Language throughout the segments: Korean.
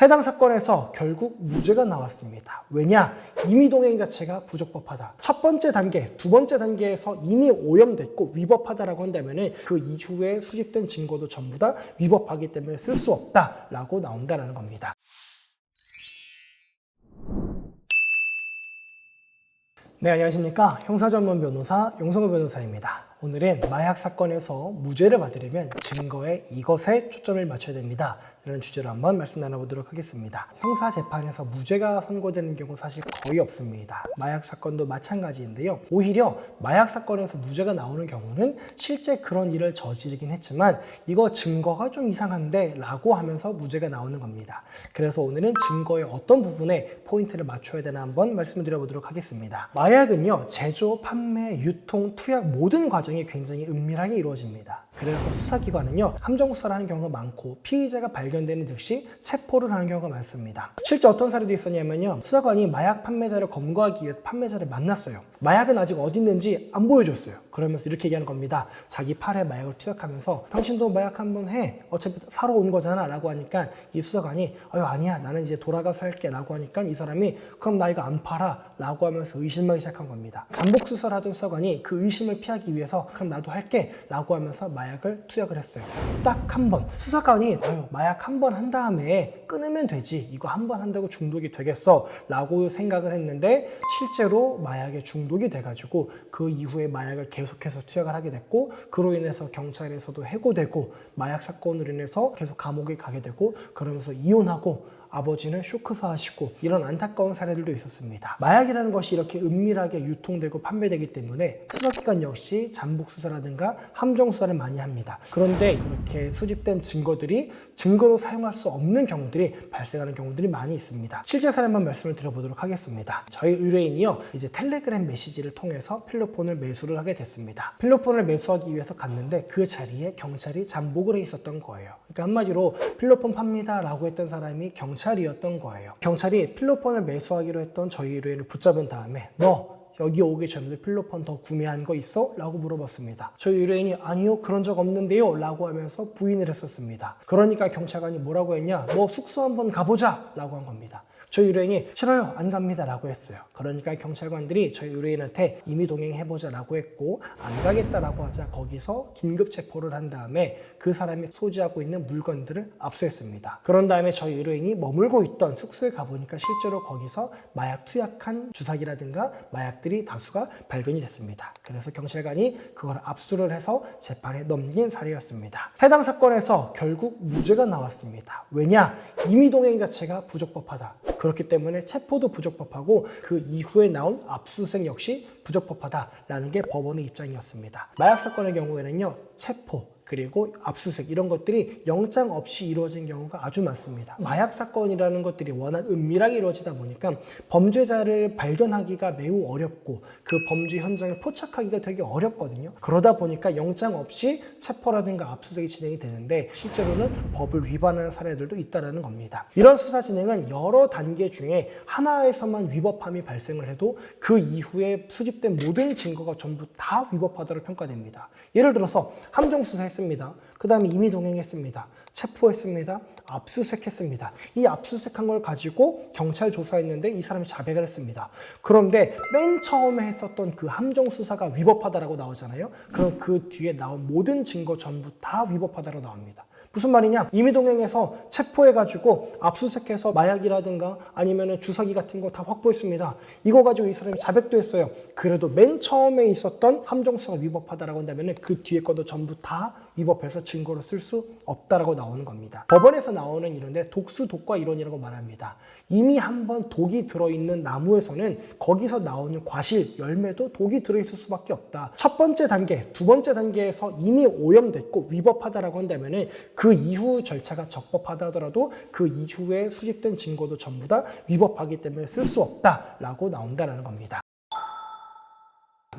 해당 사건에서 결국 무죄가 나왔습니다. 왜냐? 임의동행 자체가 부적법하다. 첫 번째 단계, 두 번째 단계에서 이미 오염됐고 위법하다라고 한다면 그 이후에 수집된 증거도 전부 다 위법하기 때문에 쓸 수 없다라고 나온다는 겁니다. 네, 안녕하십니까. 형사전문 변호사 용성호 변호사입니다. 오늘은 마약 사건에서 무죄를 받으려면 증거에 이것에 초점을 맞춰야 됩니다. 이런 주제로 한번 말씀 나눠보도록 하겠습니다. 형사재판에서 무죄가 선고되는 경우 사실 거의 없습니다. 마약 사건도 마찬가지인데요. 오히려 마약 사건에서 무죄가 나오는 경우는 실제 그런 일을 저지르긴 했지만 이거 증거가 좀 이상한데 라고 하면서 무죄가 나오는 겁니다. 그래서 오늘은 증거의 어떤 부분에 포인트를 맞춰야 되나 한번 말씀을 드려보도록 하겠습니다. 마약은요, 제조, 판매, 유통, 투약 모든 과정이 굉장히 은밀하게 이루어집니다. 그래서 수사기관은요, 함정수사를 하는 경우가 많고 피의자가 발견되는 즉시 체포를 하는 경우가 많습니다. 실제 어떤 사례도 있었냐면요, 수사관이 마약 판매자를 검거하기 위해서 판매자를 만났어요. 마약은 아직 어디 있는지 안 보여줬어요. 그러면서 이렇게 얘기하는 겁니다. 자기 팔에 마약을 투약하면서 당신도 마약 한번 해, 어차피 사러 온 거잖아 라고 하니까 이 수사관이 아니야, 나는 이제 돌아가서 할게 라고 하니까 이 사람이 그럼 나 이거 안 팔아 라고 하면서 의심하기 시작한 겁니다. 잠복 수사를 하던 수사관이 그 의심을 피하기 위해서 그럼 나도 할게 라고 하면서 마약을 투약을 했어요. 딱 한 번. 수사관이 마약 한 번 한 다음에 끊으면 되지, 이거 한 번 한다고 중독이 되겠어 라고 생각을 했는데 실제로 마약에 중독이 돼가지고 그 이후에 마약을 계속해서 투약을 하게 됐고, 그로 인해서 경찰에서도 해고되고 마약 사건으로 인해서 계속 감옥에 가게 되고, 그러면서 이혼하고 아버지는 쇼크사하시고 이런 안타까운 사례들도 있었습니다. 마약이라는 것이 이렇게 은밀하게 유통되고 판매되기 때문에 수사기관 역시 잠복수사라든가 함정수사를 많이 합니다. 그런데 그렇게 수집된 증거들이 증거로 사용할 수 없는 경우들이 발생하는 경우들이 많이 있습니다. 실제 사례만 말씀을 드려보도록 하겠습니다. 저희 의뢰인이요, 이제 텔레그램 메시지를 통해서 필로폰을 매수를 하게 됐습니다. 필로폰을 매수하기 위해서 갔는데 그 자리에 경찰이 잠복을 해 있었던 거예요. 그러니까 한마디로 필로폰 팝니다 라고 했던 사람이 경찰이었던 거예요. 경찰이 필로폰을 매수하기로 했던 저희 의뢰인을 붙잡은 다음에 너 여기 오기 전에도 필로폰 더 구매한 거 있어? 라고 물어봤습니다. 저희 의뢰인이 아니요, 그런 적 없는데요 라고 하면서 부인을 했었습니다. 그러니까 경찰관이 뭐라고 했냐, 너 숙소 한번 가보자 라고 한 겁니다. 저희 의뢰인이 싫어요, 안 갑니다 라고 했어요. 그러니까 경찰관들이 저희 의뢰인한테 임의 동행해보자 라고 했고, 안 가겠다라고 하자 거기서 긴급 체포를 한 다음에 그 사람이 소지하고 있는 물건들을 압수했습니다. 그런 다음에 저희 의뢰인이 머물고 있던 숙소에 가보니까 실제로 거기서 마약 투약한 주사기라든가 마약들이 다수가 발견이 됐습니다. 그래서 경찰관이 그걸 압수를 해서 재판에 넘긴 사례였습니다. 해당 사건에서 결국 무죄가 나왔습니다. 왜냐? 임의 동행 자체가 부적법하다. 그렇기 때문에 체포도 부적법하고 그 이후에 나온 압수수색 역시 부적법하다라는 게 법원의 입장이었습니다. 마약 사건의 경우에는요, 체포 그리고 압수수색 이런 것들이 영장 없이 이루어진 경우가 아주 많습니다. 마약 사건이라는 것들이 워낙 은밀하게 이루어지다 보니까 범죄자를 발견하기가 매우 어렵고 그 범죄 현장을 포착하기가 되게 어렵거든요. 그러다 보니까 영장 없이 체포라든가 압수수색이 진행이 되는데 실제로는 법을 위반하는 사례들도 있다는 겁니다. 이런 수사 진행은 여러 단계 중에 하나에서만 위법함이 발생을 해도 그 이후에 수집된 모든 증거가 전부 다 위법하다고 평가됩니다. 예를 들어서 함정수사했습니다. 그 다음에 임의 동행했습니다. 체포했습니다. 압수수색했습니다. 이 압수수색한 걸 가지고 경찰 조사했는데 이 사람이 자백을 했습니다. 그런데 맨 처음에 했었던 그 함정수사가 위법하다라고 나오잖아요. 그럼 그 뒤에 나온 모든 증거 전부 다 위법하다라고 나옵니다. 무슨 말이냐? 임의동행해서 체포해가지고 압수수색해서 마약이라든가 아니면 주사기 같은 거 다 확보했습니다. 이거 가지고 이 사람이 자백도 했어요. 그래도 맨 처음에 있었던 함정수사가 위법하다라고 한다면 그 뒤에 것도 전부 다 위법해서 증거로 쓸 수 없다라고 나오는 겁니다. 법원에서 나오는 이론데 독수 독과 이론이라고 말합니다. 이미 한번 독이 들어있는 나무에서는 거기서 나오는 과실, 열매도 독이 들어있을 수밖에 없다. 첫 번째 단계, 두 번째 단계에서 이미 오염됐고 위법하다라고 한다면 그 이후 절차가 적법하다 하더라도 그 이후에 수집된 증거도 전부 다 위법하기 때문에 쓸 수 없다라고 나온다는 겁니다.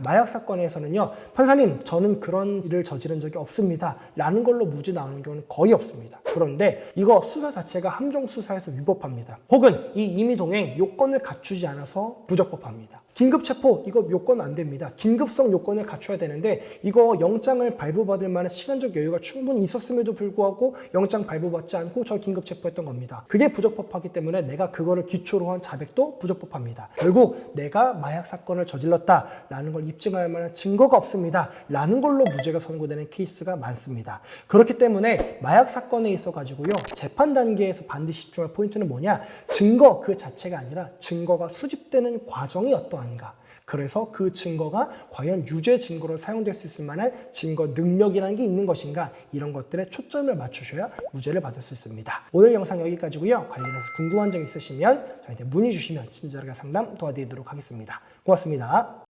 마약 사건에서는요, 판사님 저는 그런 일을 저지른 적이 없습니다 라는 걸로 무죄 나오는 경우는 거의 없습니다. 그런데 이거 수사 자체가 함정 수사에서 위법합니다. 혹은 이 임의동행 요건을 갖추지 않아서 부적법합니다. 긴급체포 이거 요건 안 됩니다. 긴급성 요건을 갖춰야 되는데 이거 영장을 발부받을 만한 시간적 여유가 충분히 있었음에도 불구하고 영장 발부받지 않고 저 긴급체포했던 겁니다. 그게 부적법하기 때문에 내가 그거를 기초로 한 자백도 부적법합니다. 결국 내가 마약 사건을 저질렀다라는 걸 입증할 만한 증거가 없습니다 라는 걸로 무죄가 선고되는 케이스가 많습니다. 그렇기 때문에 마약 사건에 있어 가지고요, 재판 단계에서 반드시 집중할 포인트는 뭐냐, 증거 그 자체가 아니라 증거가 수집되는 과정이 어떠한가, 그래서 그 증거가 과연 유죄 증거로 사용될 수 있을 만한 증거 능력이라는 게 있는 것인가, 이런 것들에 초점을 맞추셔야 무죄를 받을 수 있습니다. 오늘 영상 여기까지고요. 관련해서 궁금한 점 있으시면 저희한테 문의 주시면 친절하게 상담 도와드리도록 하겠습니다. 고맙습니다.